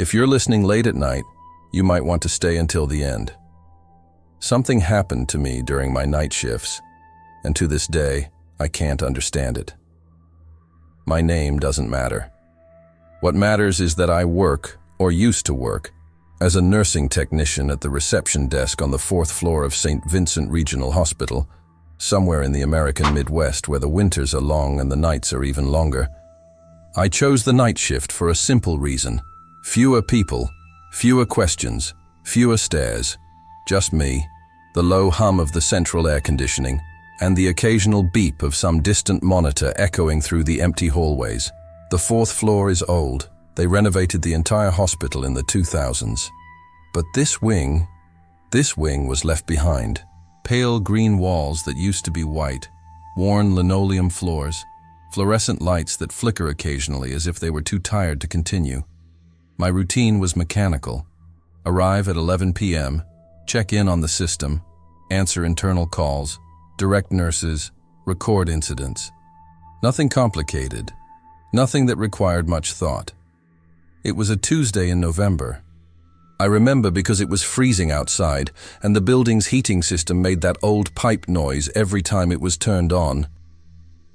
If you're listening late at night, you might want to stay until the end. Something happened to me during my night shifts, and to this day, I can't understand it. My name doesn't matter. What matters is that I work, or used to work, as a nursing technician at the reception desk on the 4th floor of St. Vincent Regional Hospital, somewhere in the American Midwest where the winters are long and the nights are even longer. I chose the night shift for a simple reason. Fewer people, fewer questions, fewer stares. Just me, the low hum of the central air conditioning, and the occasional beep of some distant monitor echoing through the empty hallways. The 4th floor is old. They renovated the entire hospital in the 2000s. But this wing was left behind. Pale green walls that used to be white, worn linoleum floors, fluorescent lights that flicker occasionally as if they were too tired to continue. My routine was mechanical. Arrive at 11 p.m., check in on the system, answer internal calls, direct nurses, record incidents. Nothing complicated, nothing that required much thought. It was a Tuesday in November. I remember because it was freezing outside, and the building's heating system made that old pipe noise every time it was turned on.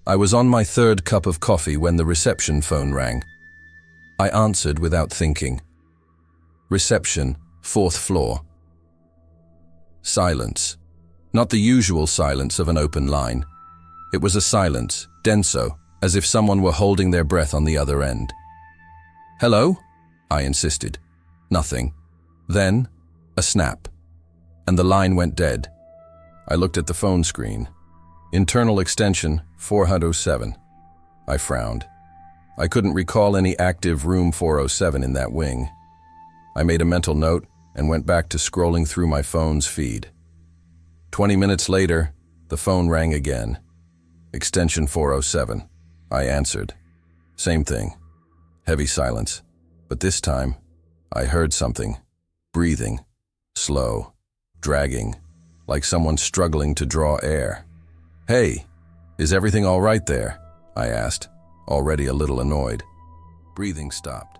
I was on my 3rd cup of coffee when the reception phone rang. I answered without thinking. Reception, 4th floor. Silence. Not the usual silence of an open line. It was a silence, denso, as if someone were holding their breath on the other end. "Hello?" I insisted. Nothing. Then, a snap, and the line went dead. I looked at the phone screen. Internal extension 407. I frowned. I couldn't recall any active room 407 in that wing. I made a mental note and went back to scrolling through my phone's feed. 20 minutes later, the phone rang again. Extension 407. I answered. Same thing. Heavy silence. But this time, I heard something. Breathing. Slow. Dragging. Like someone struggling to draw air. "Hey, is everything all right there?" I asked, already a little annoyed. Breathing stopped.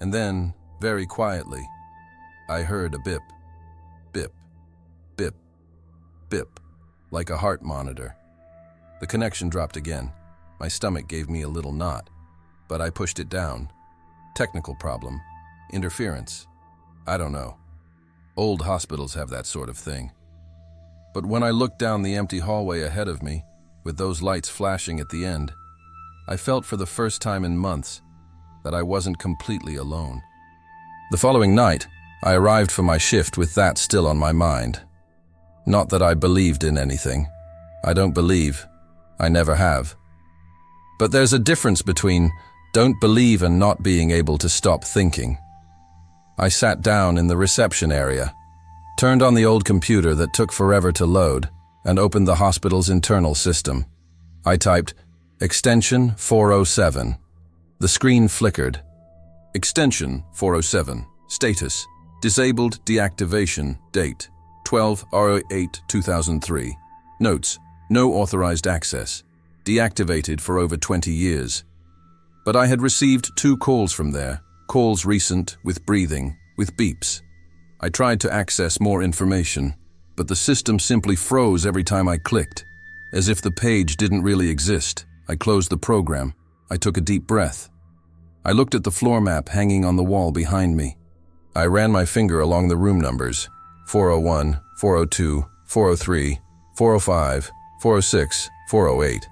And then, very quietly, I heard a bip. Bip. Bip. Bip. Like a heart monitor. The connection dropped again. My stomach gave me a little knot, but I pushed it down. Technical problem. Interference. I don't know. Old hospitals have that sort of thing. But when I looked down the empty hallway ahead of me, with those lights flashing at the end, I felt for the first time in months that I wasn't completely alone. The following night, I arrived for my shift with that still on my mind. Not that I believed in anything. I don't believe. I never have. But there's a difference between don't believe and not being able to stop thinking. I sat down in the reception area, turned on the old computer that took forever to load, and opened the hospital's internal system. I typed, "Extension 407. The screen flickered. "Extension 407. Status, disabled deactivation. Date, 12/08/2003. Notes, no authorized access. Deactivated for over 20 years. But I had received 2 calls from there. Calls recent, with breathing, with beeps. I tried to access more information, but the system simply froze every time I clicked, as if the page didn't really exist. I closed the program. I took a deep breath. I looked at the floor map hanging on the wall behind me. I ran my finger along the room numbers, 401, 402, 403, 405, 406, 408.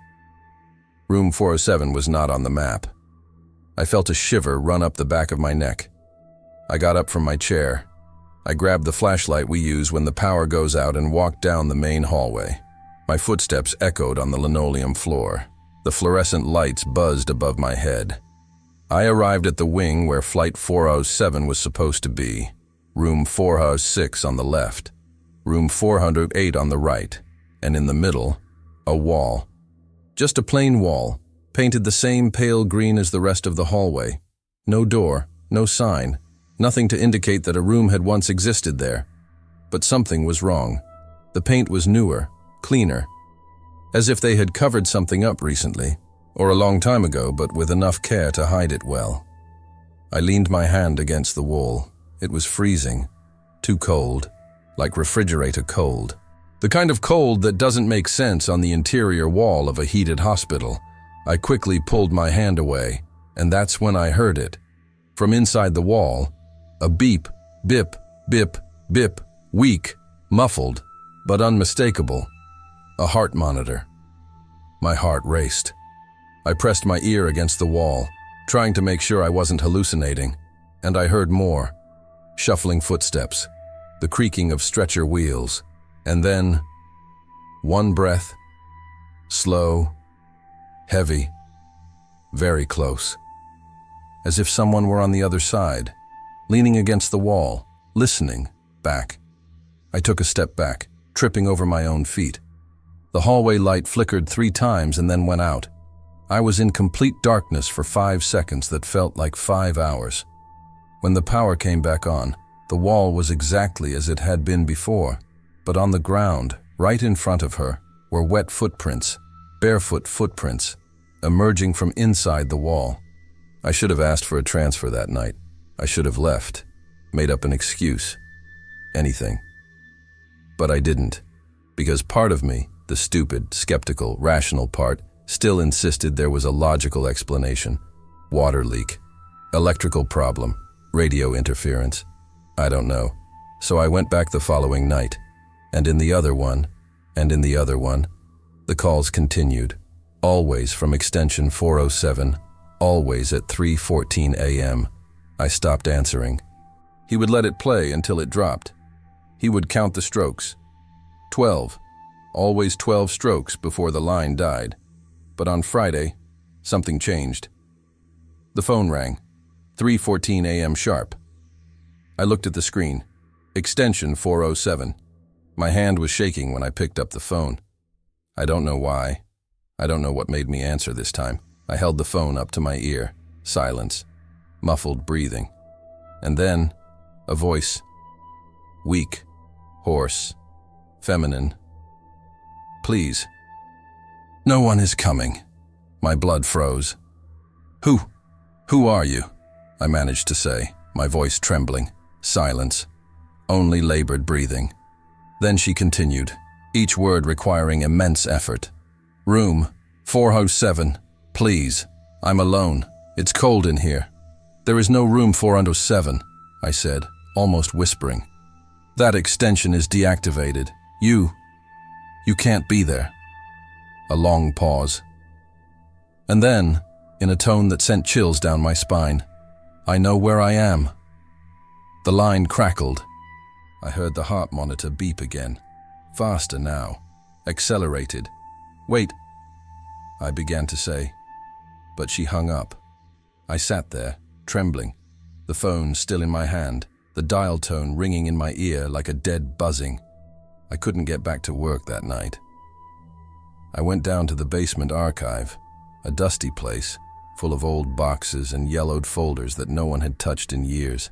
Room 407 was not on the map. I felt a shiver run up the back of my neck. I got up from my chair. I grabbed the flashlight we use when the power goes out and walked down the main hallway. My footsteps echoed on the linoleum floor. The fluorescent lights buzzed above my head. I arrived at the wing where Flight 407 was supposed to be. Room 406 on the left, room 408 on the right, and in the middle, a wall. Just a plain wall, painted the same pale green as the rest of the hallway. No door, no sign, nothing to indicate that a room had once existed there. But something was wrong. The paint was newer, cleaner, as if they had covered something up recently, or a long time ago, but with enough care to hide it well. I leaned my hand against the wall. It was freezing. Too cold. Like refrigerator cold. The kind of cold that doesn't make sense on the interior wall of a heated hospital. I quickly pulled my hand away, and that's when I heard it. From inside the wall, a beep, bip, bip, bip, weak, muffled, but unmistakable. A heart monitor. My heart raced. I pressed my ear against the wall, trying to make sure I wasn't hallucinating, and I heard more. Shuffling footsteps, the creaking of stretcher wheels, and then one breath, slow, heavy, very close. As if someone were on the other side, leaning against the wall, listening, back. I took a step back, tripping over my own feet. The hallway light flickered 3 times and then went out. I was in complete darkness for 5 seconds that felt like 5 hours. When the power came back on, the wall was exactly as it had been before, but on the ground, right in front of her, were wet footprints, barefoot footprints, emerging from inside the wall. I should have asked for a transfer that night. I should have left, made up an excuse, anything. But I didn't, because part of me, the stupid, skeptical, rational part, still insisted there was a logical explanation. Water leak, electrical problem, radio interference. I don't know. So I went back the following night, and in the other one, and in the other one, the calls continued, always from extension 407, always at 3:14 a.m. I stopped answering. He would let it play until it dropped. He would count the strokes. 12. Always 12 strokes before the line died. But on Friday, something changed. The phone rang. 3:14 a.m. sharp. I looked at the screen. Extension 407. My hand was shaking when I picked up the phone. I don't know why. I don't know what made me answer this time. I held the phone up to my ear. Silence. Muffled breathing. And then, a voice. Weak. Hoarse. Feminine. Please. No one is coming. My blood froze. Who are you? I managed to say, my voice trembling. Silence. Only labored breathing. Then she continued, each word requiring immense effort. Room 407. Please. I'm alone. It's cold in here. There is no room 407, I said, almost whispering. That extension is deactivated. You can't be there. A long pause. And then, in a tone that sent chills down my spine, I know where I am. The line crackled. I heard the heart monitor beep again. Faster now. Accelerated. Wait, I began to say, but she hung up. I sat there, trembling, the phone still in my hand, the dial tone ringing in my ear like a dead buzzing. I couldn't get back to work that night. I went down to the basement archive, a dusty place, full of old boxes and yellowed folders that no one had touched in years.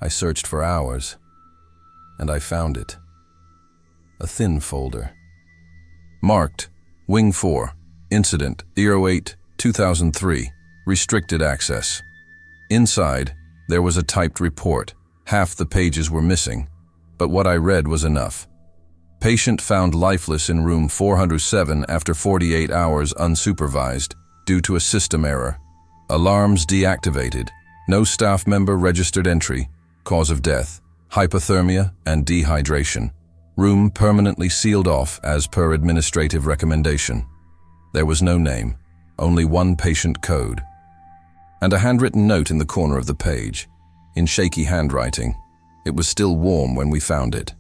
I searched for hours, and I found it. A thin folder. Marked, Wing 4, Incident 08-2003, Restricted Access. Inside, there was a typed report. Half the pages were missing, but what I read was enough. Patient found lifeless in room 407 after 48 hours unsupervised due to a system error. Alarms deactivated. No staff member registered entry. Cause of death, hypothermia and dehydration. Room permanently sealed off as per administrative recommendation. There was no name, only one patient code. And a handwritten note in the corner of the page. In shaky handwriting. It was still warm when we found it.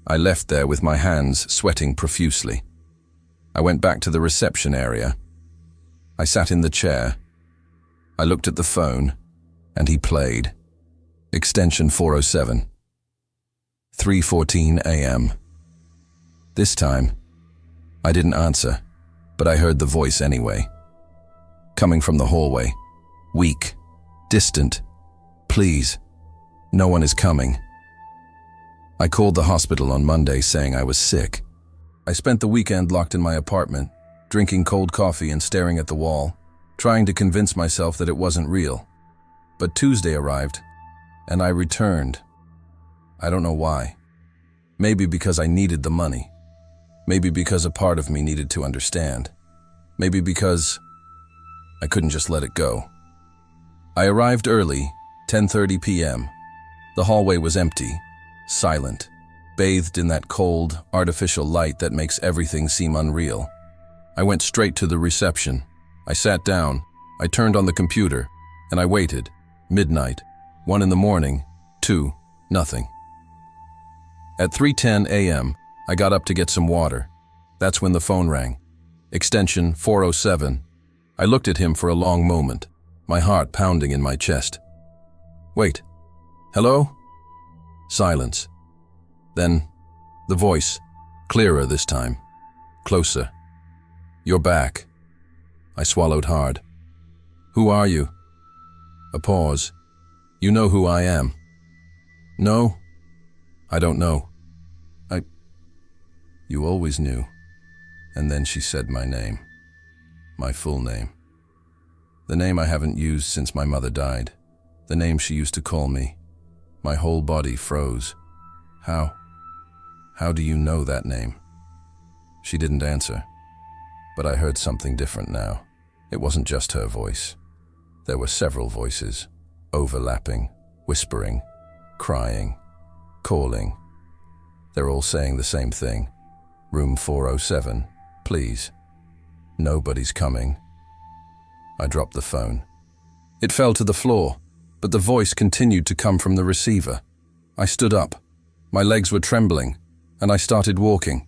I left there with my hands sweating profusely. I went back to the reception area. I sat in the chair. I looked at the phone, and he played. Extension 407. 3:14 a.m. This time, I didn't answer, but I heard the voice anyway. Coming from the hallway. Weak. Distant. Please. No one is coming. I called the hospital on Monday saying I was sick. I spent the weekend locked in my apartment, drinking cold coffee and staring at the wall, trying to convince myself that it wasn't real. But Tuesday arrived, and I returned. I don't know why. Maybe because I needed the money. Maybe because a part of me needed to understand. Maybe because I couldn't just let it go. I arrived early, 10:30 p.m. The hallway was empty, silent, bathed in that cold, artificial light that makes everything seem unreal. I went straight to the reception. I sat down, I turned on the computer, and I waited. Midnight, 1 in the morning, 2, nothing. At 3:10 a.m., I got up to get some water. That's when the phone rang. Extension 407. I looked at him for a long moment, my heart pounding in my chest. Wait. Hello? Silence. Then, the voice, clearer this time, closer. You're back. I swallowed hard. Who are you? A pause. You know who I am? No? I don't know. You always knew. And then she said my name. My full name. The name I haven't used since my mother died. The name she used to call me. My whole body froze. How? How do you know that name? She didn't answer. But I heard something different now. It wasn't just her voice. There were several voices, overlapping, whispering, crying, calling. They're all saying the same thing. Room 407, please. Nobody's coming. I dropped the phone. It fell to the floor, but the voice continued to come from the receiver. I stood up. My legs were trembling, and I started walking.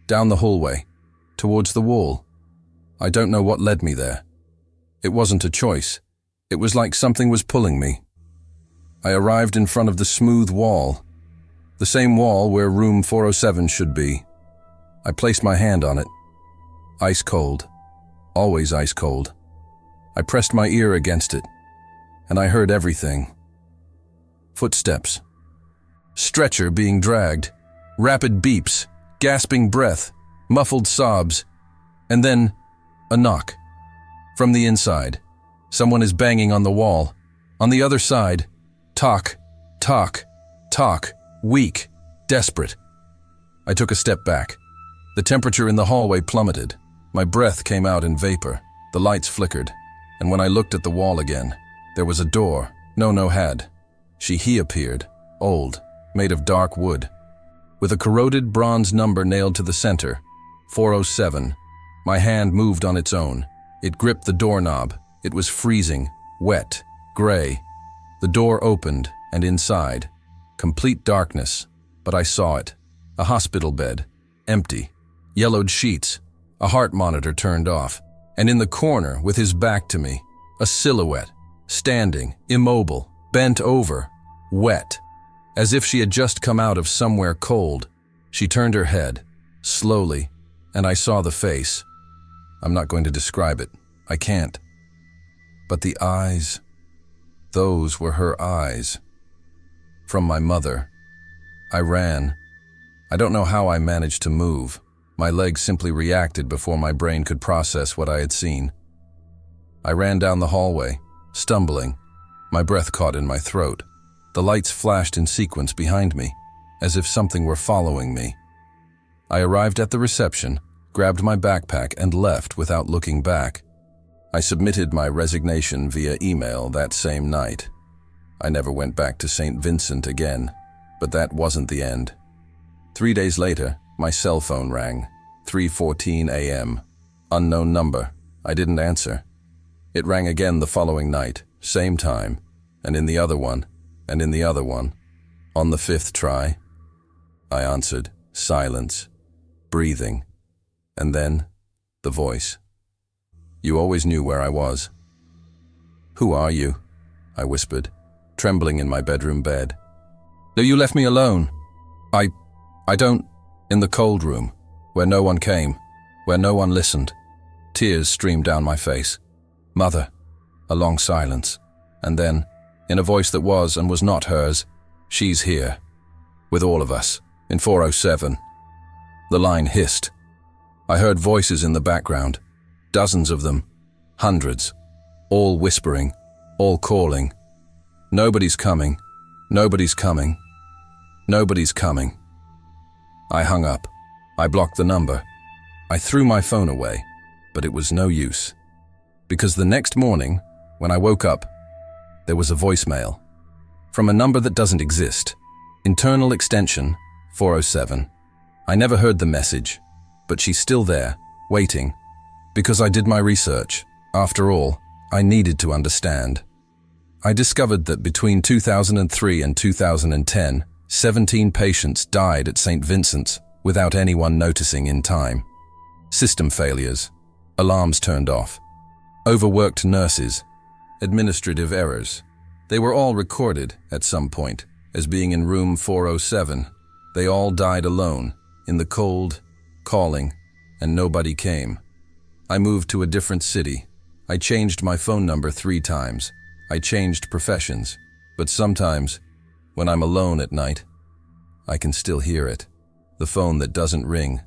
Down the hallway, towards the wall. I don't know what led me there. It wasn't a choice. It was like something was pulling me. I arrived in front of the smooth wall. The same wall where room 407 should be. I placed my hand on it. Ice cold. Always ice cold. I pressed my ear against it, and I heard everything. Footsteps. Stretcher being dragged. Rapid beeps. Gasping breath. Muffled sobs. And then, a knock. From the inside. Someone is banging on the wall. On the other side, talk, talk, talk, weak, desperate. I took a step back. The temperature in the hallway plummeted. My breath came out in vapor. The lights flickered. And when I looked at the wall again, there was a door. No had. He appeared, old, made of dark wood, with a corroded bronze number nailed to the center, 407. My hand moved on its own. It gripped the doorknob. It was freezing, wet, gray. The door opened, and inside, complete darkness, but I saw it. A hospital bed, empty. Yellowed sheets, a heart monitor turned off, and in the corner, with his back to me, a silhouette, standing, immobile, bent over, wet, as if she had just come out of somewhere cold. She turned her head, slowly, and I saw the face. I'm not going to describe it. I can't. But the eyes, those were her eyes. From my mother. I ran. I don't know how I managed to move. My legs simply reacted before my brain could process what I had seen. I ran down the hallway, stumbling. My breath caught in my throat. The lights flashed in sequence behind me, as if something were following me. I arrived at the reception, grabbed my backpack, and left without looking back. I submitted my resignation via email that same night. I never went back to St. Vincent again, but that wasn't the end. 3 days later, my cell phone rang, 3:14 a.m. Unknown number. I didn't answer. It rang again the following night, same time, and in the other one, and in the other one. On the 5th try, I answered, silence, breathing, and then the voice. You always knew where I was. Who are you? I whispered, trembling in my bedroom bed. No, you left me alone. I don't... In the cold room, where no one came, where no one listened. Tears streamed down my face. Mother. A long silence. And then, in a voice that was and was not hers, she's here. With all of us. In 407. The line hissed. I heard voices in the background. Dozens of them. Hundreds. All whispering. All calling. Nobody's coming. Nobody's coming. Nobody's coming. I hung up. I blocked the number. I threw my phone away, but it was no use. Because the next morning, when I woke up, there was a voicemail from a number that doesn't exist. Internal extension 407. I never heard the message, but she's still there, waiting, because I did my research. After all, I needed to understand. I discovered that between 2003 and 2010, 17 patients died at St. Vincent's without anyone noticing in time. System failures, alarms turned off, overworked nurses, administrative errors. They were all recorded at some point as being in room 407. They all died alone, in the cold, calling, and nobody came. I moved to a different city. I changed my phone number 3 times. I changed professions. But sometimes, when I'm alone at night, I can still hear it. The phone that doesn't ring,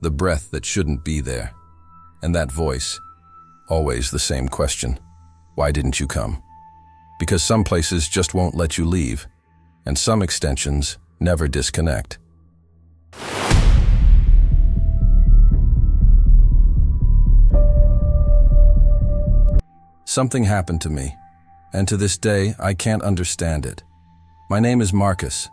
the breath that shouldn't be there. And that voice, always the same question. Why didn't you come? Because some places just won't let you leave, and some extensions never disconnect. Something happened to me, and to this day I can't understand it. My name is Marcus.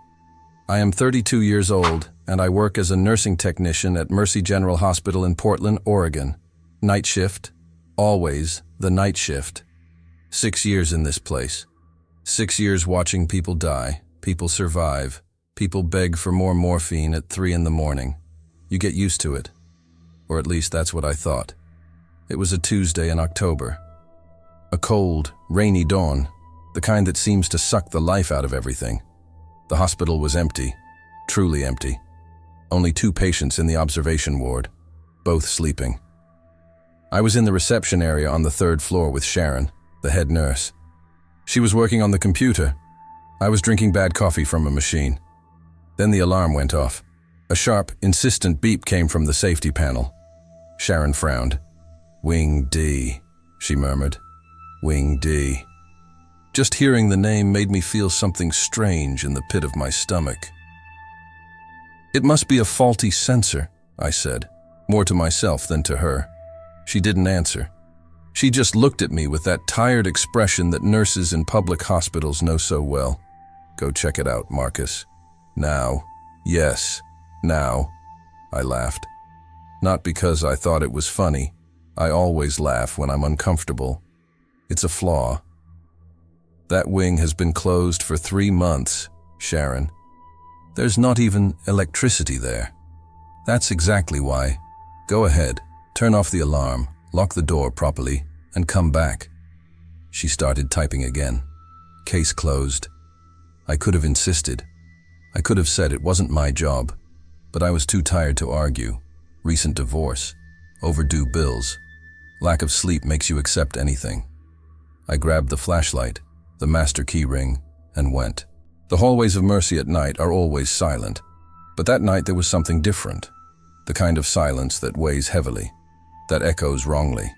I am 32 years old, and I work as a nursing technician at Mercy General Hospital in Portland, Oregon. Night shift, always the night shift. 6 years in this place. 6 years watching people die, people survive, people beg for more morphine at 3 in the morning. You get used to it. Or at least that's what I thought. It was a Tuesday in October. A cold, rainy dawn, the kind that seems to suck the life out of everything. The hospital was empty, truly empty. Only 2 patients in the observation ward, both sleeping. I was in the reception area on the 3rd floor with Sharon, the head nurse. She was working on the computer. I was drinking bad coffee from a machine. Then the alarm went off. A sharp, insistent beep came from the safety panel. Sharon frowned. "Wing D," she murmured. "Wing D." Just hearing the name made me feel something strange in the pit of my stomach. "It must be a faulty sensor," I said, more to myself than to her. She didn't answer. She just looked at me with that tired expression that nurses in public hospitals know so well. "Go check it out, Marcus. Now." "Yes, now," I laughed. Not because I thought it was funny. I always laugh when I'm uncomfortable. It's a flaw. "That wing has been closed for 3 months, Sharon. There's not even electricity there. That's exactly why. Go ahead, turn off the alarm, lock the door properly, and come back." She started typing again. "Case closed." I could have insisted. I could have said it wasn't my job, but I was too tired to argue. Recent divorce, overdue bills, lack of sleep makes you accept anything. I grabbed the flashlight, the master key ring, and went. The hallways of Mercy at night are always silent, but that night there was something different. The kind of silence that weighs heavily, that echoes wrongly.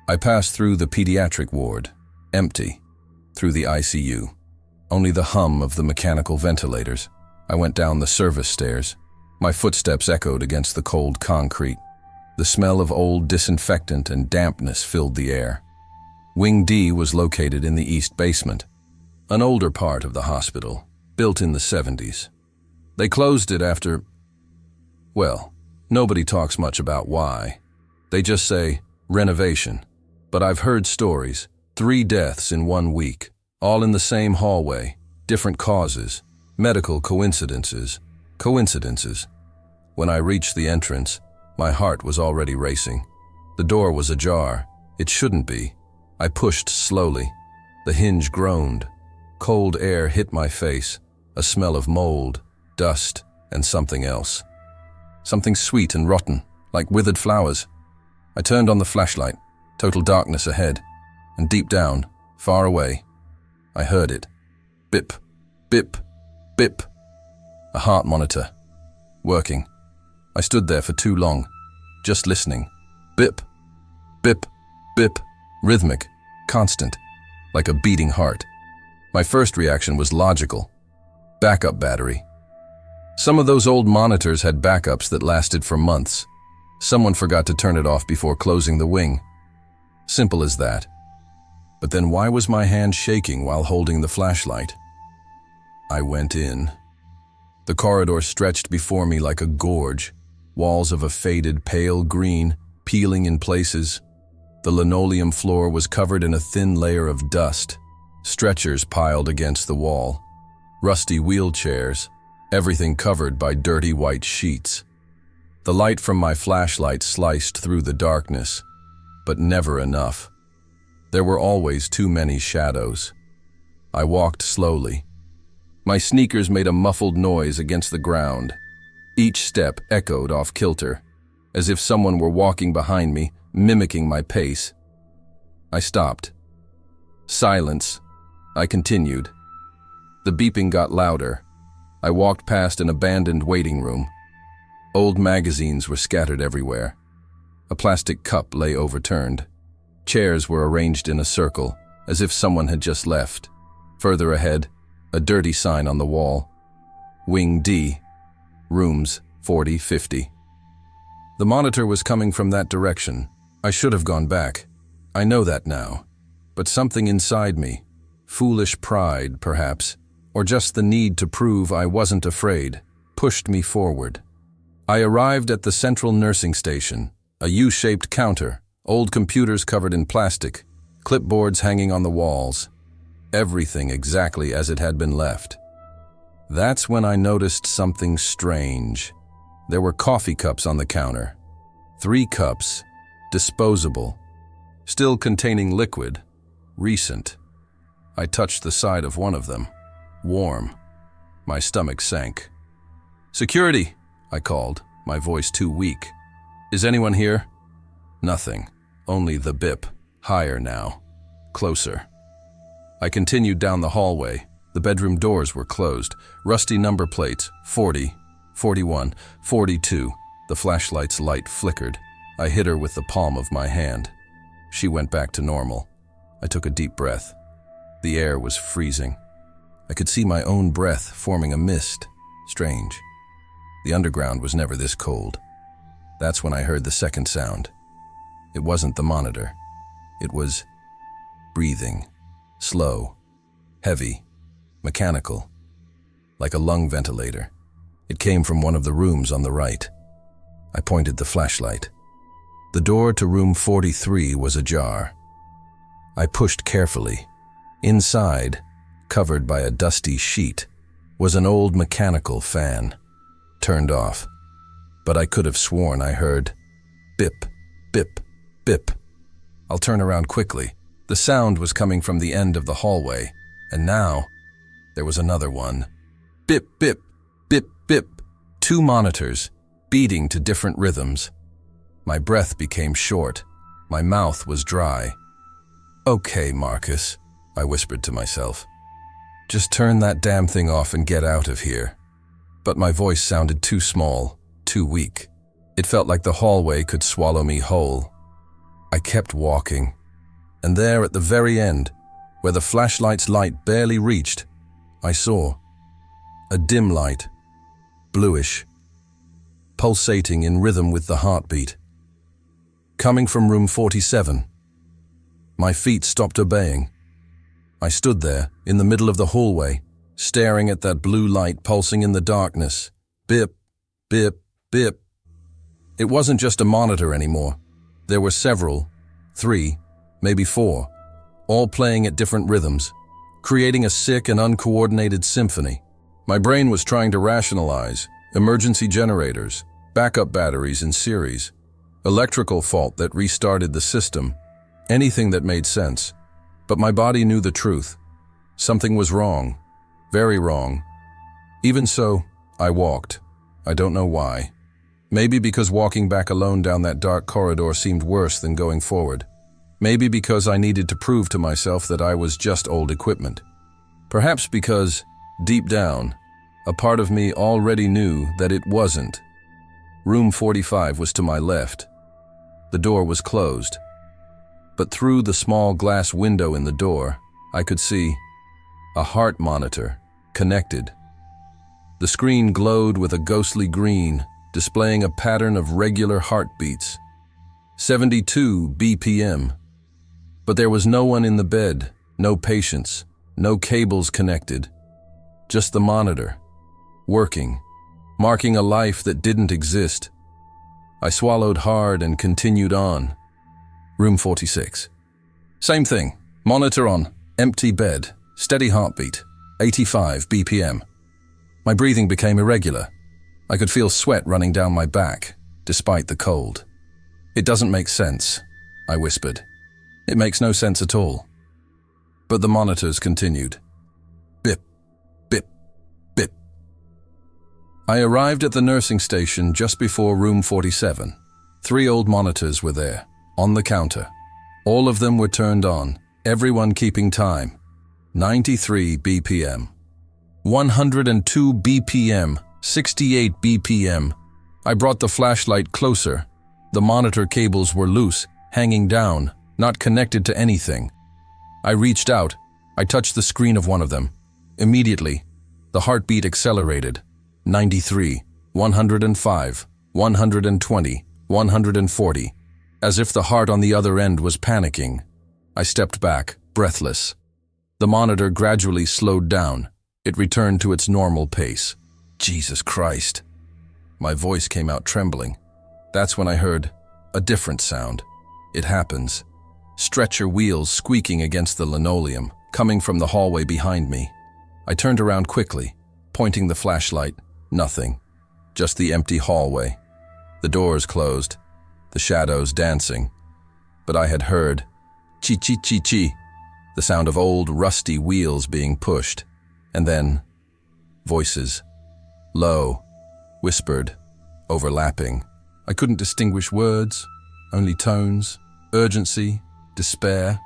I passed through the pediatric ward, empty, through the ICU. Only the hum of the mechanical ventilators. I went down the service stairs. My footsteps echoed against the cold concrete. The smell of old disinfectant and dampness filled the air. Wing D was located in the east basement, an older part of the hospital, built in the 70s. They closed it after, well, nobody talks much about why. They just say, renovation. But I've heard stories, 3 deaths in 1 week, all in the same hallway, different causes, medical coincidences. When I reached the entrance, my heart was already racing. The door was ajar. It shouldn't be. I pushed slowly. The hinge groaned. Cold air hit my face, a smell of mold, dust, and something else. Something sweet and rotten, like withered flowers. I turned on the flashlight, total darkness ahead, and deep down, far away, I heard it. Bip, bip, bip. A heart monitor. Working. I stood there for too long, just listening. Bip, bip, bip. Rhythmic, constant, like a beating heart. My first reaction was logical. Backup battery. Some of those old monitors had backups that lasted for months. Someone forgot to turn it off before closing the wing. Simple as that. But then why was my hand shaking while holding the flashlight? I went in. The corridor stretched before me like a gorge, walls of a faded pale green, peeling in places. The linoleum floor was covered in a thin layer of dust, stretchers piled against the wall, rusty wheelchairs, everything covered by dirty white sheets. The light from my flashlight sliced through the darkness, but never enough. There were always too many shadows. I walked slowly. My sneakers made a muffled noise against the ground. Each step echoed off kilter, as if someone were walking behind me, mimicking my pace. I stopped. Silence. I continued. The beeping got louder. I walked past an abandoned waiting room. Old magazines were scattered everywhere. A plastic cup lay overturned. Chairs were arranged in a circle, as if someone had just left. Further ahead, a dirty sign on the wall. Wing D, rooms 40-50. The monitor was coming from that direction. I should have gone back. I know that now. But something inside me, foolish pride perhaps, or just the need to prove I wasn't afraid, pushed me forward. I arrived at the central nursing station, a U-shaped counter, old computers covered in plastic, clipboards hanging on the walls. Everything exactly as it had been left. That's when I noticed something strange. There were coffee cups on the counter. 3 cups, disposable, still containing liquid, recent. I touched the side of one of them. Warm. My stomach sank. "Security," I called, my voice too weak. "Is anyone here?" Nothing. Only the bip. Higher now. Closer. I continued down the hallway. The bedroom doors were closed. Rusty number plates, 40, 41, 42. The flashlight's light flickered. I hit her with the palm of my hand. She went back to normal. I took a deep breath. The air was freezing. I could see my own breath forming a mist. Strange. The underground was never this cold. That's when I heard the second sound. It wasn't the monitor. It was breathing. Slow, heavy, mechanical, like a lung ventilator. It came from one of the rooms on the right. I pointed the flashlight. The door to room 43 was ajar. I pushed carefully. Inside, covered by a dusty sheet, was an old mechanical fan, turned off. But I could have sworn I heard bip, bip, bip. I'll turn around quickly. The sound was coming from the end of the hallway, and now there was another one. Bip, bip, bip, bip. 2 monitors, beating to different rhythms. My breath became short. My mouth was dry. "Okay, Marcus," I whispered to myself. "Just turn that damn thing off and get out of here." But my voice sounded too small, too weak. It felt like the hallway could swallow me whole. I kept walking. And there at the very end, where the flashlight's light barely reached, I saw a dim light, bluish, pulsating in rhythm with the heartbeat. Coming from room 47. My feet stopped obeying. I stood there, in the middle of the hallway, staring at that blue light pulsing in the darkness. Bip, bip, bip. It wasn't just a monitor anymore. There were several, 3, maybe 4, all playing at different rhythms, creating a sick and uncoordinated symphony. My brain was trying to rationalize emergency generators, backup batteries in series, electrical fault that restarted the system, anything that made sense. But my body knew the truth. Something was wrong, very wrong. Even so, I walked. I don't know why. Maybe because walking back alone down that dark corridor seemed worse than going forward. Maybe because I needed to prove to myself that I was just old equipment. Perhaps because, deep down, a part of me already knew that it wasn't. Room 45 was to my left. The door was closed. But through the small glass window in the door, I could see A heart monitor, connected. The screen glowed with a ghostly green, displaying a pattern of regular heartbeats. 72 BPM. But there was no one in the bed, no patients, no cables connected. Just the monitor, working, marking a life that didn't exist. I swallowed hard and continued on. Room 46. Same thing, monitor on, empty bed, steady heartbeat, 85 BPM. My breathing became irregular. I could feel sweat running down my back, despite the cold. It doesn't make sense, I whispered. It makes no sense at all. But the monitors continued. Bip, bip, bip. I arrived at the nursing station just before room 47. 3 old monitors were there, on the counter. All of them were turned on, everyone keeping time. 93 BPM. 102 BPM. 68 BPM. I brought the flashlight closer. The monitor cables were loose, hanging down, not connected to anything. I reached out. I touched the screen of one of them. Immediately, the heartbeat accelerated. 93, 105, 120, 140. As if the heart on the other end was panicking. I stepped back, breathless. The monitor gradually slowed down. It returned to its normal pace. Jesus Christ. My voice came out trembling. That's when I heard a different sound. It happens. Stretcher wheels squeaking against the linoleum, coming from the hallway behind me. I turned around quickly, pointing the flashlight. Nothing. Just the empty hallway. The doors closed, the shadows dancing. But I had heard chi-chi-chi-chi, the sound of old rusty wheels being pushed. And then voices. Low, whispered, overlapping. I couldn't distinguish words, only tones, urgency, despair.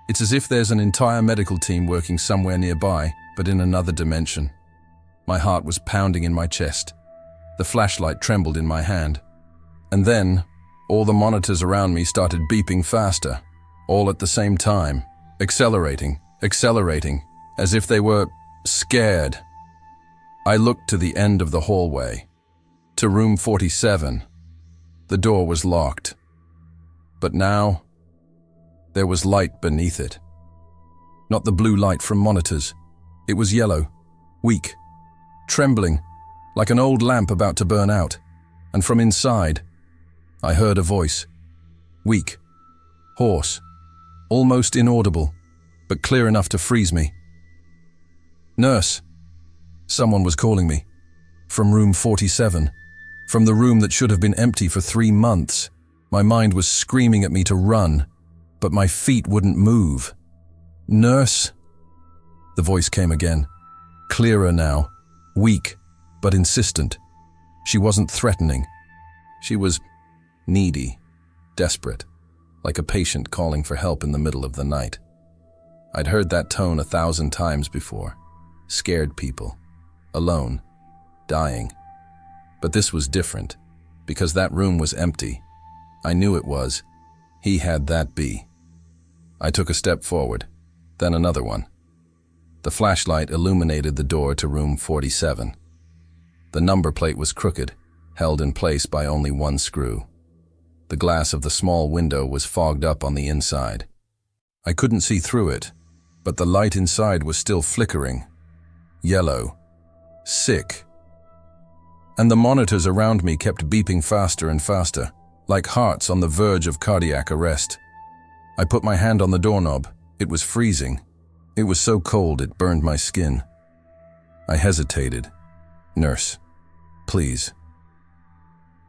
It's as if there's an entire medical team working somewhere nearby, but in another dimension. My heart was pounding in my chest. The flashlight trembled in my hand. And then, all the monitors around me started beeping faster, all at the same time, accelerating, as if they were scared. I looked to the end of the hallway, to room 47. The door was locked. But now, there was light beneath it. Not the blue light from monitors. It was yellow, weak, trembling, like an old lamp about to burn out. And from inside, I heard a voice. Weak, hoarse, almost inaudible, but clear enough to freeze me. Nurse. Someone was calling me. From room 47. From the room that should have been empty for 3 months. My mind was screaming at me to run, but my feet wouldn't move. Nurse? The voice came again. Clearer now. Weak, but insistent. She wasn't threatening. She was needy, desperate, like a patient calling for help in the middle of the night. I'd heard that tone 1,000 times before. Scared people. Alone. Dying. But this was different, because that room was empty. I knew it was. He had that be. I took a step forward, then another one. The flashlight illuminated the door to room 47. The number plate was crooked, held in place by only one screw. The glass of the small window was fogged up on the inside. I couldn't see through it, but the light inside was still flickering. Yellow. Sick. And the monitors around me kept beeping faster and faster, like hearts on the verge of cardiac arrest. I put my hand on the doorknob. It was freezing. It was so cold it burned my skin. I hesitated. Nurse, please.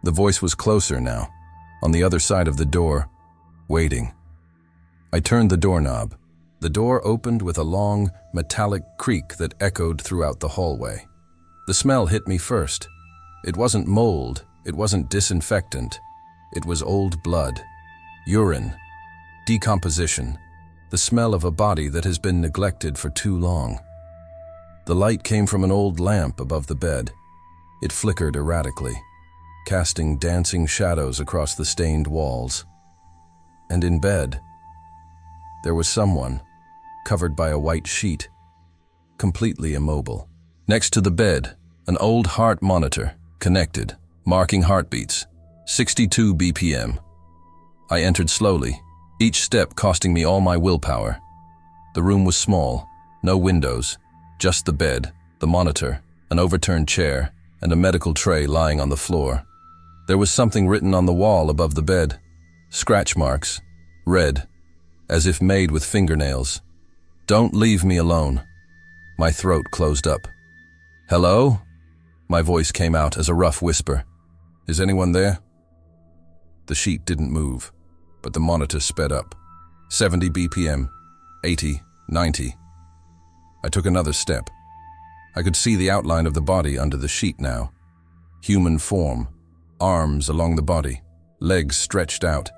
The voice was closer now, on the other side of the door, waiting. I turned the doorknob. The door opened with a long, metallic creak that echoed throughout the hallway. The smell hit me first. It wasn't mold, it wasn't disinfectant. It was old blood, urine, decomposition, the smell of a body that has been neglected for too long. The light came from an old lamp above the bed. It flickered erratically, casting dancing shadows across the stained walls. And in bed, there was someone, covered by a white sheet. completely immobile. Next to the bed, an old heart monitor, connected, marking heartbeats, 62 BPM. I entered slowly, each step costing me all my willpower. The room was small, no windows, just the bed, the monitor, an overturned chair, and a medical tray lying on the floor. There was something written on the wall above the bed, scratch marks, red, as if made with fingernails. "Don't leave me alone." My throat closed up. "Hello?" My voice came out as a rough whisper. "Is anyone there?" The sheet didn't move, but the monitor sped up. 70 BPM, 80, 90. I took another step. I could see the outline of the body under the sheet now. Human form, arms along the body, legs stretched out.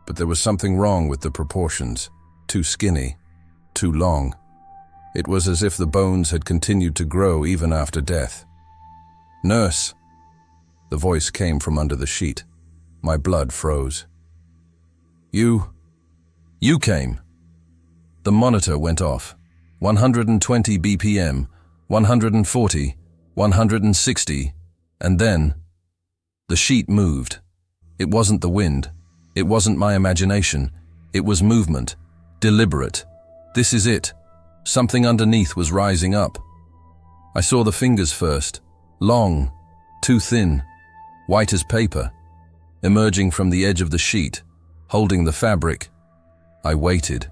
But there was something wrong with the proportions. Too skinny, too long. It was as if the bones had continued to grow even after death. "Nurse!" The voice came from under the sheet. My blood froze. You came." The monitor went off. 120 BPM, 140, 160, and then the sheet moved. It wasn't the wind. It wasn't my imagination. It was movement, deliberate. This is it. Something underneath was rising up. I saw the fingers first, long, too thin, white as paper, emerging from the edge of the sheet, holding the fabric. I waited.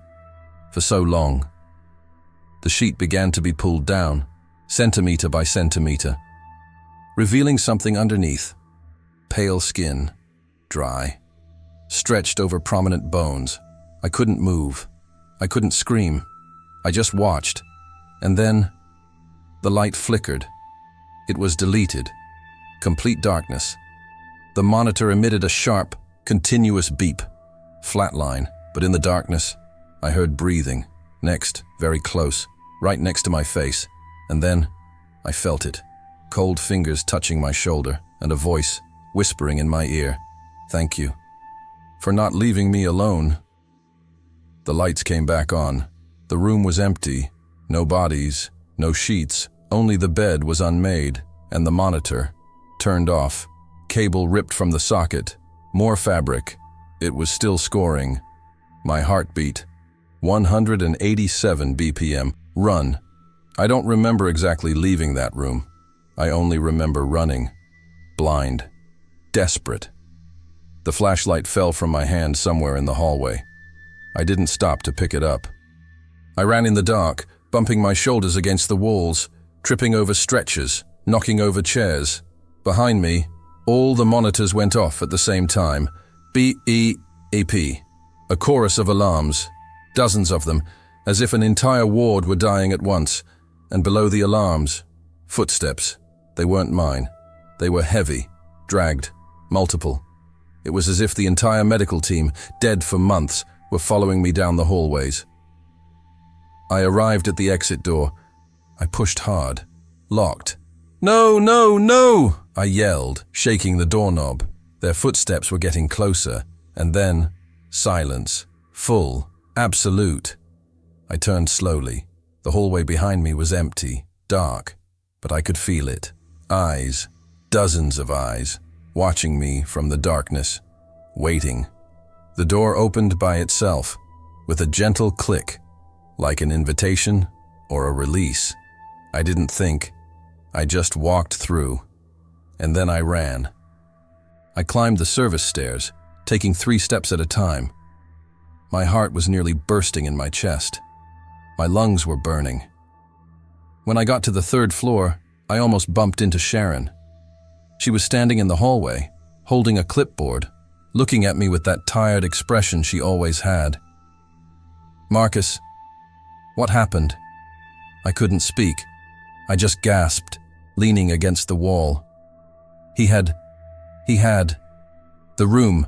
For so long. The sheet began to be pulled down, centimeter by centimeter, revealing something underneath. Pale skin, dry, stretched over prominent bones. I couldn't move. I couldn't scream. I just watched. And then, the light flickered. It was deleted. Complete darkness. The monitor emitted a sharp, continuous beep. Flatline, but in the darkness, I heard breathing. Next, very close, right next to my face. And then, I felt it. Cold fingers touching my shoulder, and a voice whispering in my ear, "Thank you for not leaving me alone." The lights came back on. The room was empty. No bodies, no sheets. Only the bed was unmade, and the monitor, turned off. Cable ripped from the socket. More fabric. It was still scoring. My heartbeat. 187 BPM. Run. I don't remember exactly leaving that room. I only remember running. Blind. Desperate. The flashlight fell from my hand somewhere in the hallway. I didn't stop to pick it up. I ran in the dark, bumping my shoulders against the walls, tripping over stretchers, knocking over chairs. Behind me, all the monitors went off at the same time. B-E-E-P. A chorus of alarms. Dozens of them, as if an entire ward were dying at once. And below the alarms, footsteps. They weren't mine. They were heavy, dragged, multiple. It was as if the entire medical team, dead for months, were following me down the hallways. I arrived at the exit door. I pushed hard. Locked. "No, no, no!" I yelled, shaking the doorknob. Their footsteps were getting closer, and then silence. Full. Absolute. I turned slowly. The hallway behind me was empty, dark, but I could feel it. Eyes. Dozens of eyes, watching me from the darkness, waiting. The door opened by itself, with a gentle click, like an invitation or a release. I didn't think. I just walked through, and then I ran. I climbed the service stairs, taking 3 steps at a time. My heart was nearly bursting in my chest. My lungs were burning. When I got to the 3rd floor, I almost bumped into Sharon. She was standing in the hallway, holding a clipboard, looking at me with that tired expression she always had. "Marcus, what happened?" I couldn't speak. I just gasped, leaning against the wall. He had the room.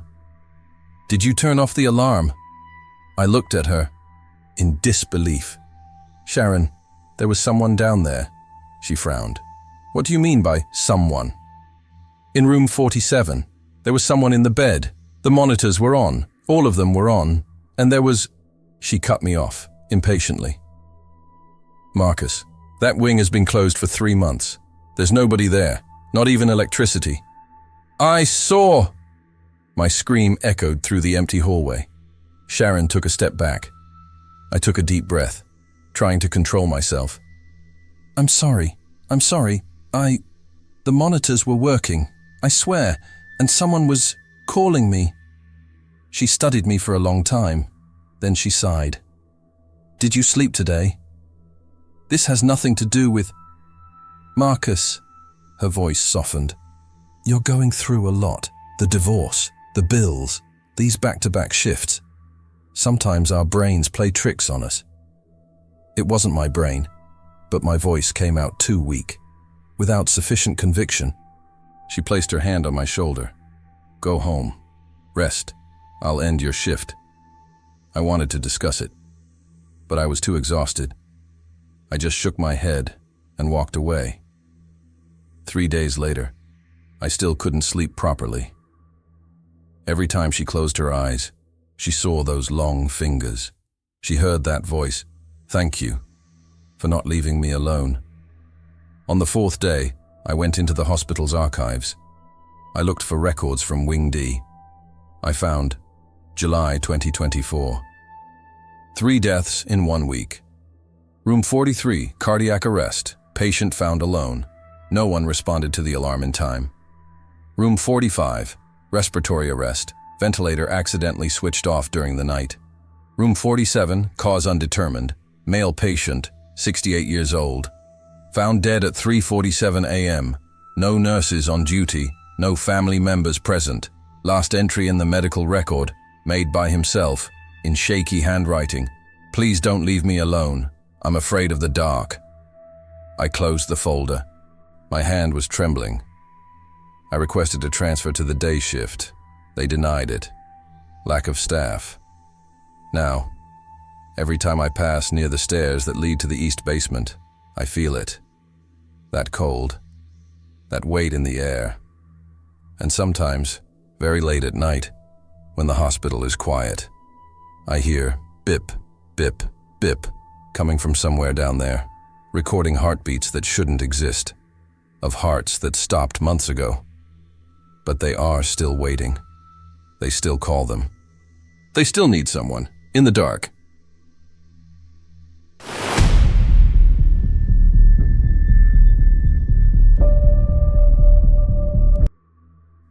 "Did you turn off the alarm?" I looked at her, in disbelief. "Sharon, there was someone down there," she frowned. "What do you mean by someone?" "In room 47, there was someone in the bed. The monitors were on, all of them were on, and there was..." She cut me off, impatiently. "Marcus, That wing has been closed for 3 months. There's nobody there, not even electricity. I saw! My scream echoed through the empty hallway. Sharon took a step back. I took a deep breath, trying to control myself. I'm sorry. The monitors were working, I swear, and someone was calling me. She studied me for a long time. Then she sighed. Did you sleep today? This has nothing to do with... Marcus, her voice softened. You're going through a lot. The divorce, the bills, these back-to-back shifts. Sometimes our brains play tricks on us. It wasn't my brain, but my voice came out too weak, without sufficient conviction. She placed her hand on my shoulder. Go home. Rest. I'll end your shift. I wanted to discuss it, but I was too exhausted. I just shook my head and walked away. 3 days later, I still couldn't sleep properly. Every time she closed her eyes, she saw those long fingers. She heard that voice, "Thank you for not leaving me alone." On the 4th day, I went into the hospital's archives. I looked for records from Wing D. I found July 2024. 3 deaths in 1 week. Room 43, cardiac arrest. Patient found alone. No one responded to the alarm in time. Room 45, respiratory arrest. Ventilator accidentally switched off during the night. Room 47, cause undetermined. Male patient, 68 years old. Found dead at 3:47 a.m. No nurses on duty, no family members present. Last entry in the medical record, made by himself, in shaky handwriting. Please don't leave me alone. I'm afraid of the dark. I closed the folder. My hand was trembling. I requested a transfer to the day shift. They denied it. Lack of staff. Now, every time I pass near the stairs that lead to the east basement, I feel it. That cold. That weight in the air. And sometimes, very late at night, when the hospital is quiet, I hear bip, bip, bip, coming from somewhere down there, recording heartbeats that shouldn't exist, of hearts that stopped months ago. But they are still waiting. They still call them. They still need someone, in the dark.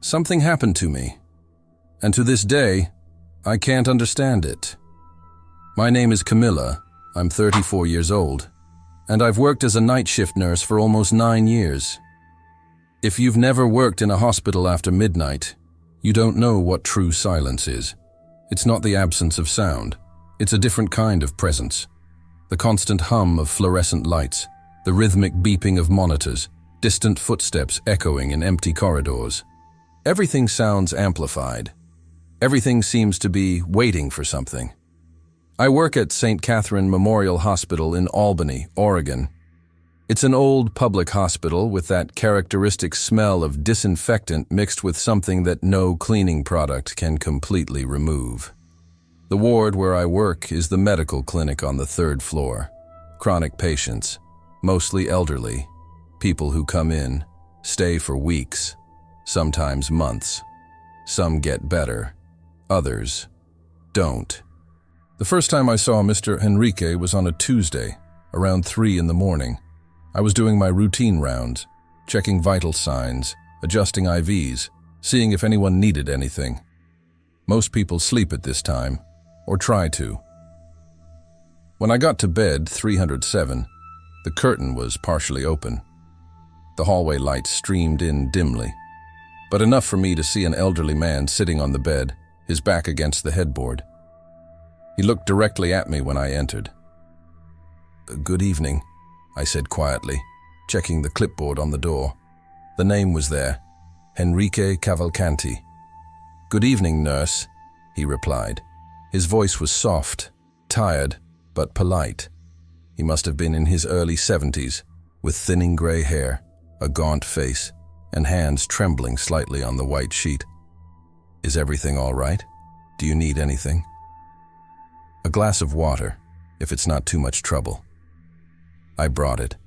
Something happened to me, and to this day, I can't understand it. My name is Camilla, I'm 34 years old, and I've worked as a night shift nurse for almost 9 years. If you've never worked in a hospital after midnight, you don't know what true silence is. It's not the absence of sound, it's a different kind of presence. The constant hum of fluorescent lights, the rhythmic beeping of monitors, distant footsteps echoing in empty corridors. Everything sounds amplified. Everything seems to be waiting for something. I work at St. Catherine Memorial Hospital in Albany, Oregon. It's an old public hospital with that characteristic smell of disinfectant mixed with something that no cleaning product can completely remove. The ward where I work is the medical clinic on the 3rd floor. Chronic patients, mostly elderly, people who come in, stay for weeks, sometimes months. Some get better, others don't. The first time I saw Mr. Enrique was on a Tuesday, around 3 in the morning. I was doing my routine rounds, checking vital signs, adjusting IVs, seeing if anyone needed anything. Most people sleep at this time, or try to. When I got to bed 307, the curtain was partially open. The hallway light streamed in dimly, but enough for me to see an elderly man sitting on the bed, his back against the headboard. He looked directly at me when I entered. "Good evening," I said quietly, checking the clipboard on the door. The name was there, Enrique Cavalcanti. "Good evening, nurse," he replied. His voice was soft, tired, but polite. He must have been in his early 70s, with thinning gray hair, a gaunt face, and hands trembling slightly on the white sheet. "Is everything all right? Do you need anything?" "A glass of water, if it's not too much trouble." I brought it.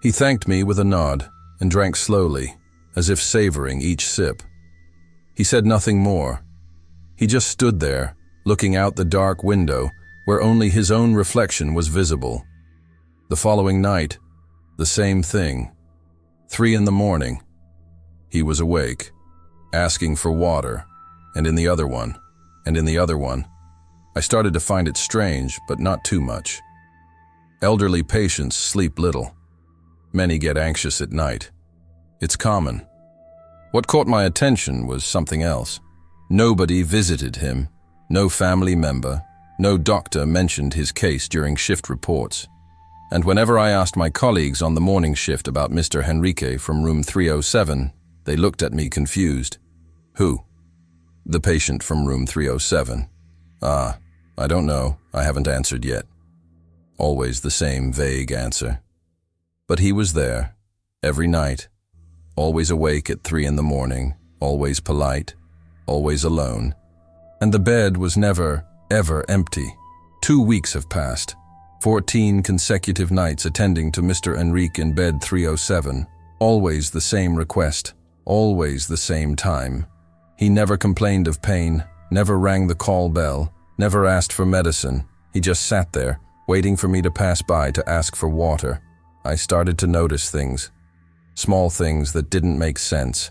He thanked me with a nod and drank slowly, as if savoring each sip. He said nothing more. He just stood there, looking out the dark window where only his own reflection was visible. The following night, the same thing. 3 a.m. He was awake, asking for water, and in the other one, and in the other one. I started to find it strange, but not too much. Elderly patients sleep little. Many get anxious at night. It's common. What caught my attention was something else. Nobody visited him. No family member, no doctor mentioned his case during shift reports. And whenever I asked my colleagues on the morning shift about Mr. Henrique from room 307, they looked at me confused. Who? The patient from room 307. I don't know. I haven't answered yet. Always the same vague answer. But he was there, every night, always awake at 3 a.m, always polite, always alone. And the bed was never, ever empty. 2 weeks have passed. 14 consecutive nights attending to Mr. Enrique in bed 307. Always the same request, always the same time. He never complained of pain, never rang the call bell, never asked for medicine. He just sat there, waiting for me to pass by to ask for water. I started to notice things, small things that didn't make sense.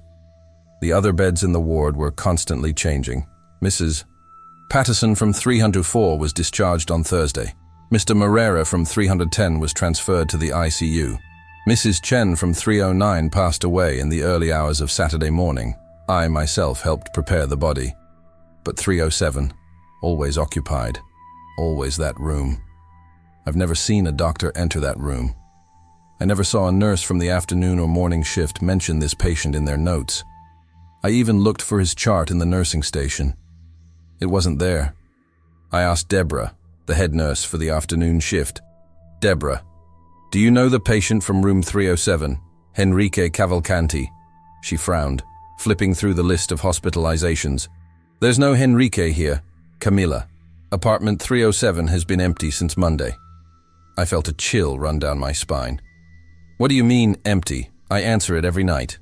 The other beds in the ward were constantly changing. Mrs. Patterson from 304 was discharged on Thursday. Mr. Moreira from 310 was transferred to the ICU. Mrs. Chen from 309 passed away in the early hours of Saturday morning. I myself helped prepare the body. But 307, always occupied, always that room. I've never seen a doctor enter that room. I never saw a nurse from the afternoon or morning shift mention this patient in their notes. I even looked for his chart in the nursing station. It wasn't there. I asked Deborah, the head nurse for the afternoon shift. Deborah, do you know the patient from room 307, Henrique Cavalcanti? She frowned, flipping through the list of hospitalizations. There's no Henrique here. Camilla. Apartment 307 has been empty since Monday. I felt a chill run down my spine. What do you mean, empty? I answer it every night.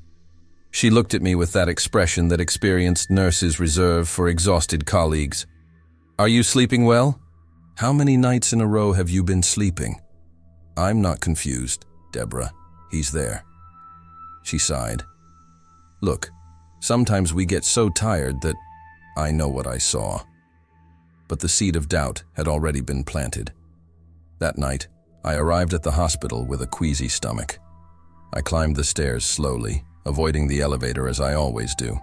She looked at me with that expression that experienced nurses reserve for exhausted colleagues. Are you sleeping well? How many nights in a row have you been sleeping? I'm not confused, Deborah. He's there. She sighed. Look, sometimes we get so tired that I know what I saw. But the seed of doubt had already been planted. That night, I arrived at the hospital with a queasy stomach. I climbed the stairs slowly, avoiding the elevator as I always do.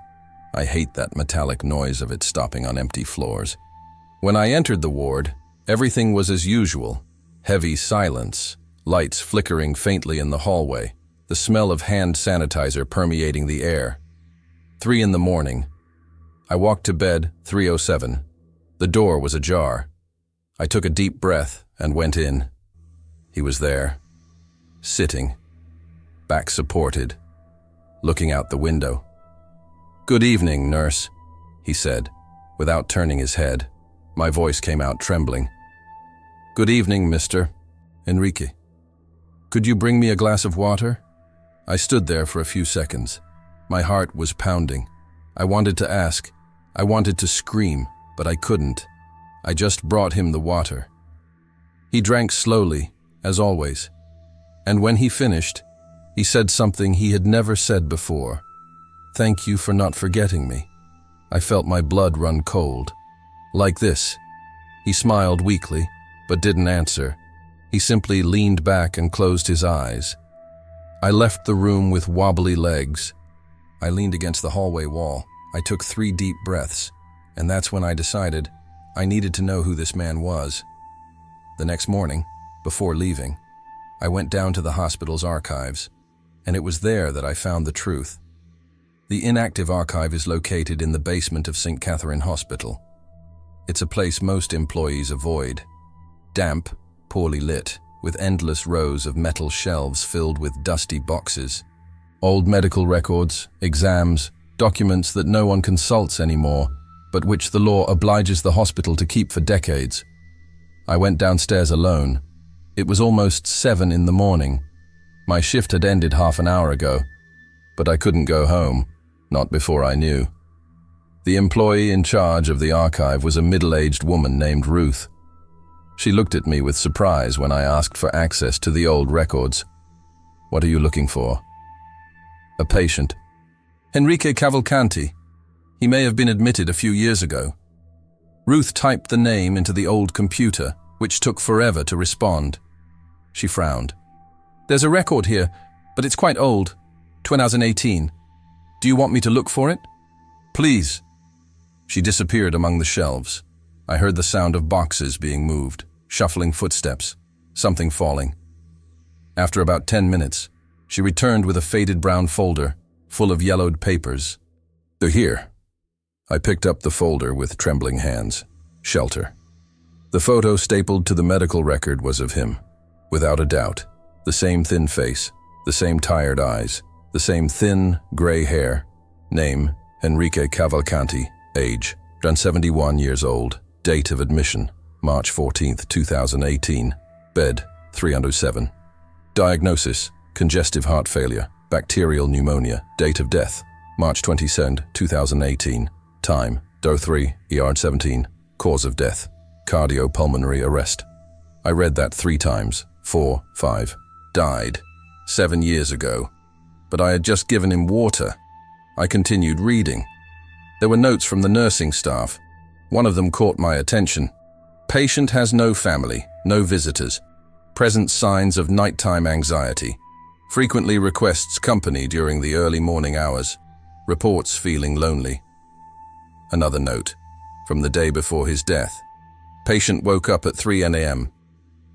I hate that metallic noise of it stopping on empty floors. When I entered the ward, everything was as usual. Heavy silence, lights flickering faintly in the hallway, the smell of hand sanitizer permeating the air. 3 a.m. I walked to bed 307. The door was ajar. I took a deep breath and went in. He was there, sitting, back supported, looking out the window. Good evening, nurse, he said, without turning his head. My voice came out trembling. Good evening, Mr. Enrique. Could you bring me a glass of water? I stood there for a few seconds. My heart was pounding. I wanted to ask. I wanted to scream, but I couldn't. I just brought him the water. He drank slowly, as always. And when he finished, he said something he had never said before. Thank you for not forgetting me. I felt my blood run cold. Like this. He smiled weakly, but didn't answer. He simply leaned back and closed his eyes. I left the room with wobbly legs. I leaned against the hallway wall. I took 3 deep breaths, and that's when I decided I needed to know who this man was. The next morning, before leaving, I went down to the hospital's archives, and it was there that I found the truth. The inactive archive is located in the basement of St. Catherine Hospital. It's a place most employees avoid. Damp, poorly lit, with endless rows of metal shelves filled with dusty boxes. Old medical records, exams, documents that no one consults anymore, but which the law obliges the hospital to keep for decades. I went downstairs alone. It was almost 7 in the morning. My shift had ended half an hour ago, but I couldn't go home, not before I knew. The employee in charge of the archive was a middle-aged woman named Ruth. She looked at me with surprise when I asked for access to the old records. "What are you looking for?" "A patient. Enrique Cavalcanti. He may have been admitted a few years ago." Ruth typed the name into the old computer, which took forever to respond. She frowned. "There's a record here, but it's quite old, 2018. Do you want me to look for it?" "Please." She disappeared among the shelves. I heard the sound of boxes being moved, shuffling footsteps, something falling. After about 10 minutes, she returned with a faded brown folder, full of yellowed papers. "They're here." I picked up the folder with trembling hands. Shelter. The photo stapled to the medical record was of him. Without a doubt. The same thin face, the same tired eyes, the same thin, gray hair. Name, Enrique Cavalcanti. Age, 71 years old. Date of admission, March 14th, 2018. Bed, 307. Diagnosis, congestive heart failure, bacterial pneumonia. Date of death, March 22nd, 2018. Time, DO3, ER17. Cause of death, cardiopulmonary arrest. I read that 3 times. 4, 5. Died 7 years ago. But I had just given him water. I continued reading. There were notes from the nursing staff. One of them caught my attention. Patient has no family, no visitors. Present signs of nighttime anxiety. Frequently requests company during the early morning hours. Reports feeling lonely. Another note, from the day before his death. Patient woke up at 3 a.m.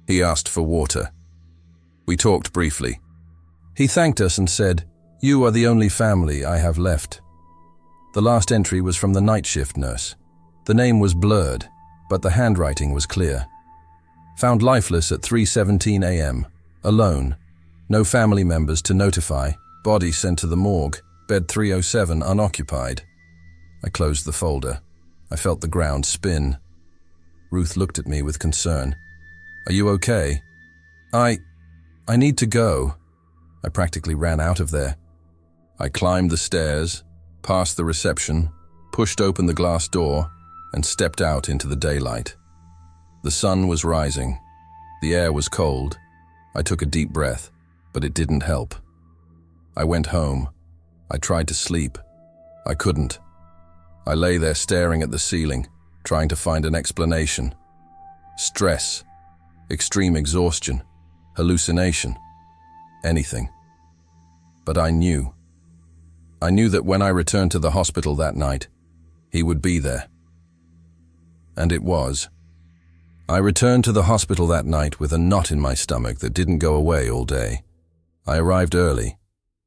He asked for water. We talked briefly. He thanked us and said, "You are the only family I have left." The last entry was from the night shift nurse. The name was blurred, but the handwriting was clear. Found lifeless at 3:17 a.m., alone. No family members to notify. Body sent to the morgue. Bed 307 unoccupied. I closed the folder. I felt the ground spin. Ruth looked at me with concern. "Are you okay?" I need to go." I practically ran out of there. I climbed the stairs, past the reception, pushed open the glass door, and stepped out into the daylight. The sun was rising. The air was cold. I took a deep breath, but it didn't help. I went home. I tried to sleep. I couldn't. I lay there staring at the ceiling, trying to find an explanation. Stress, extreme exhaustion, hallucination, anything. But I knew. I knew that when I returned to the hospital that night, he would be there. And it was. I returned to the hospital that night with a knot in my stomach that didn't go away all day. I arrived early,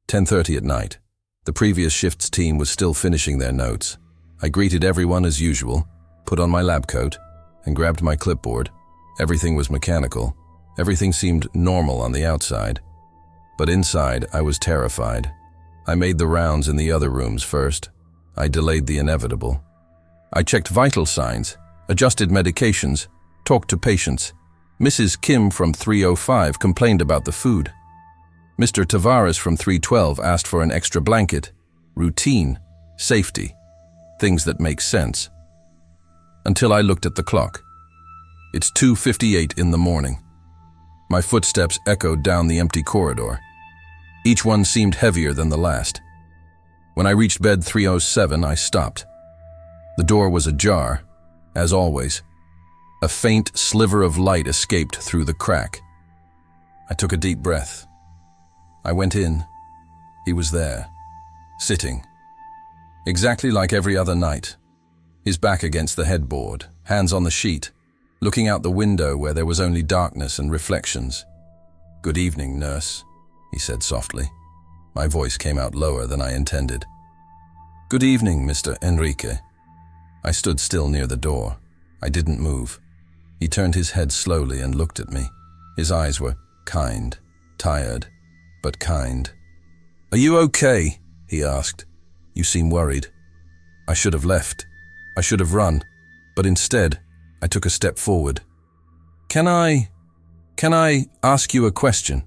10:30 at night. The previous shift's team was still finishing their notes. I greeted everyone as usual, put on my lab coat, and grabbed my clipboard. Everything was mechanical. Everything seemed normal on the outside. But inside, I was terrified. I made the rounds in the other rooms first. I delayed the inevitable. I checked vital signs, adjusted medications, talked to patients. Mrs. Kim from 305 complained about the food. Mr. Tavares from 312 asked for an extra blanket. Routine, safety, things that make sense. Until I looked at the clock. It's 2:58 in the morning. My footsteps echoed down the empty corridor. Each one seemed heavier than the last. When I reached bed 307, I stopped. The door was ajar, as always. A faint sliver of light escaped through the crack. I took a deep breath. I went in. He was there, sitting. Exactly like every other night. His back against the headboard, hands on the sheet, looking out the window where there was only darkness and reflections. "Good evening, nurse," he said softly. My voice came out lower than I intended. "Good evening, Mr. Enrique." I stood still near the door. I didn't move. He turned his head slowly and looked at me. His eyes were kind, tired, but kind. "Are you okay?" he asked. "You seem worried." I should have left. I should have run. But instead, I took a step forward. Can I ask you a question?"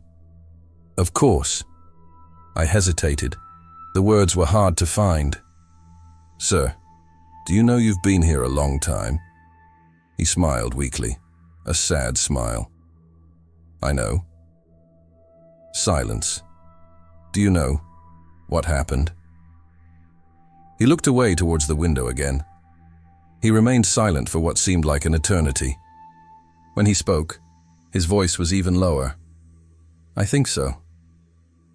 Of course. I hesitated. The words were hard to find. Sir, do you know you've been here a long time? He smiled weakly, a sad smile. I know. Silence. Do you know what happened? He looked away towards the window again. He remained silent for what seemed like an eternity. When he spoke, his voice was even lower. I think so.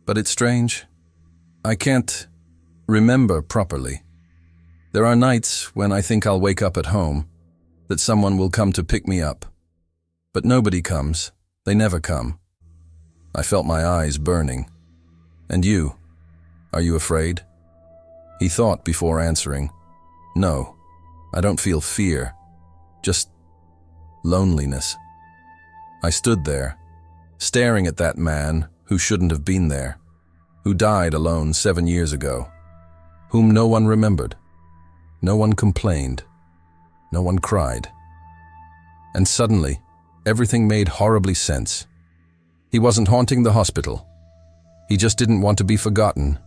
But it's strange. I can't remember properly. There are nights when I think I'll wake up at home, that someone will come to pick me up. But nobody comes. They never come. I felt my eyes burning. And you? Are you afraid? He thought before answering. No, I don't feel fear. Just loneliness. I stood there, staring at that man who shouldn't have been there, who died alone 7 years ago, whom no one remembered. No one complained. No one cried. And suddenly, everything made horribly sense. He wasn't haunting the hospital. He just didn't want to be forgotten.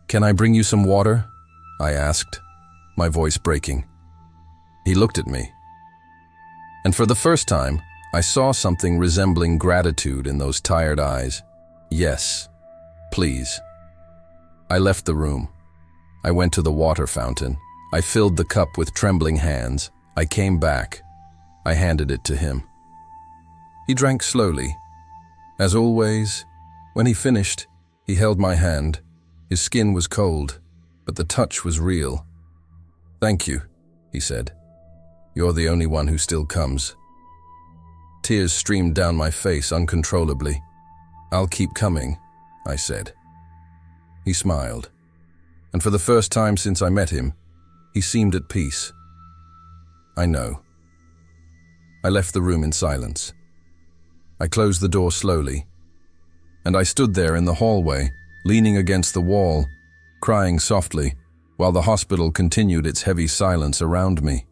Can I bring you some water? I asked, my voice breaking. He looked at me. And for the first time, I saw something resembling gratitude in those tired eyes. Yes, please. I left the room. I went to the water fountain. I filled the cup with trembling hands. I came back. I handed it to him. He drank slowly. As always, when he finished, he held my hand. His skin was cold, but the touch was real. Thank you, he said. You're the only one who still comes. Tears streamed down my face uncontrollably. I'll keep coming, I said. He smiled, and for the first time since I met him, he seemed at peace. I know. I left the room in silence. I closed the door slowly, and I stood there in the hallway, leaning against the wall, crying softly, while the hospital continued its heavy silence around me.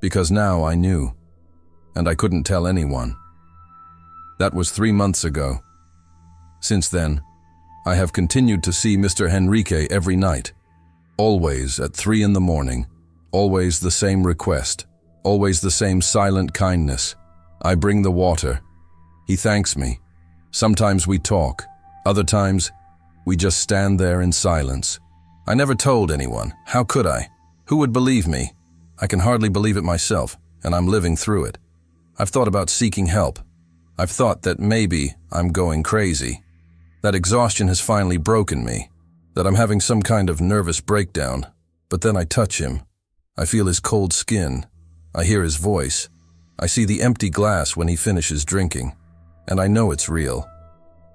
Because now I knew, and I couldn't tell anyone. That was 3 months ago. Since then, I have continued to see Mr. Henrique every night, always at 3 in the morning, always the same request, always the same silent kindness. I bring the water. He thanks me. Sometimes we talk, other times we just stand there in silence. I never told anyone. How could I? Who would believe me? I can hardly believe it myself, and I'm living through it. I've thought about seeking help. I've thought that maybe I'm going crazy, that exhaustion has finally broken me, that I'm having some kind of nervous breakdown. But then I touch him. I feel his cold skin. I hear his voice. I see the empty glass when he finishes drinking, and I know it's real.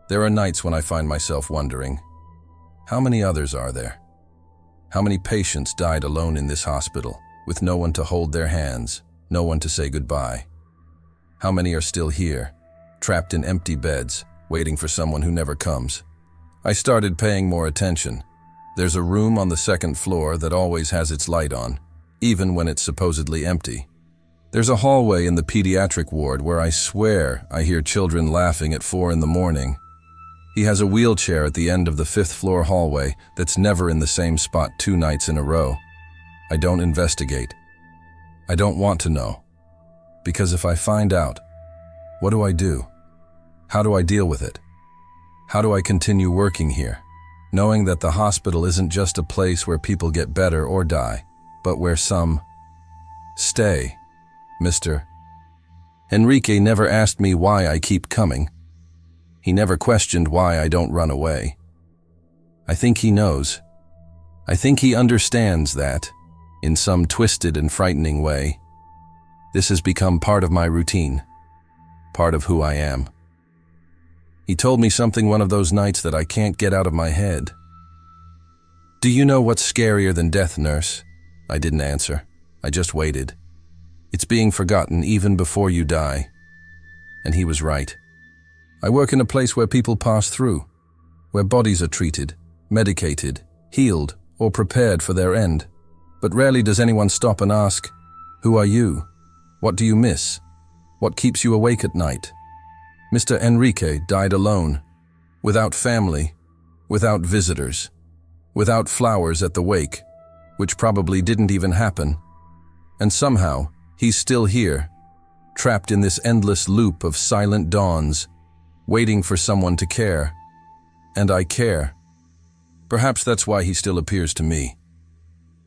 There are nights when I find myself wondering, how many others are there? How many patients died alone in this hospital, with no one to hold their hands, no one to say goodbye? How many are still here, trapped in empty beds, waiting for someone who never comes? I started paying more attention. There's a room on the 2nd floor that always has its light on, even when it's supposedly empty. There's a hallway in the pediatric ward where I swear I hear children laughing at 4 in the morning. He has a wheelchair at the end of the 5th floor hallway that's never in the same spot 2 nights in a row. I don't investigate. I don't want to know. Because if I find out, what do I do? How do I deal with it? How do I continue working here, knowing that the hospital isn't just a place where people get better or die, but where some stay? Mr. Henrique never asked me why I keep coming. He never questioned why I don't run away. I think he knows. I think he understands that, in some twisted and frightening way, this has become part of my routine, part of who I am. He told me something one of those nights that I can't get out of my head. Do you know what's scarier than death, nurse? I didn't answer. I just waited. It's being forgotten even before you die. And he was right. I work in a place where people pass through, where bodies are treated, medicated, healed, or prepared for their end. But rarely does anyone stop and ask, who are you? What do you miss? What keeps you awake at night? Mr. Henrique died alone, without family, without visitors, without flowers at the wake, which probably didn't even happen. And somehow, he's still here, trapped in this endless loop of silent dawns, waiting for someone to care. And I care. Perhaps that's why he still appears to me.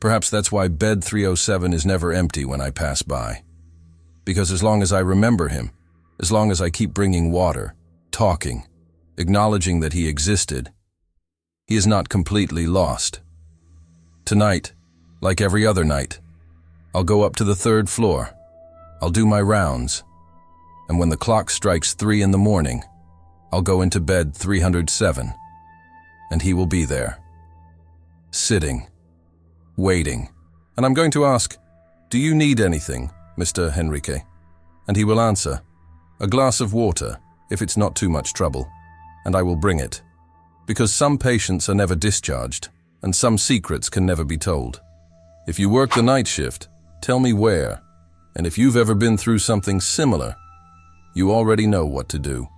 Perhaps that's why bed 307 is never empty when I pass by. Because as long as I remember him, as long as I keep bringing water, talking, acknowledging that he existed, he is not completely lost. Tonight, like every other night, I'll go up to the 3rd floor. I'll do my rounds. And when the clock strikes 3 in the morning, I'll go into bed 307. And he will be there, sitting, waiting. And I'm going to ask, "Do you need anything, Mr. Henrique?" And he will answer, "A glass of water, if it's not too much trouble." And I will bring it. Because some patients are never discharged, and some secrets can never be told. If you work the night shift, tell me where. And if you've ever been through something similar, you already know what to do.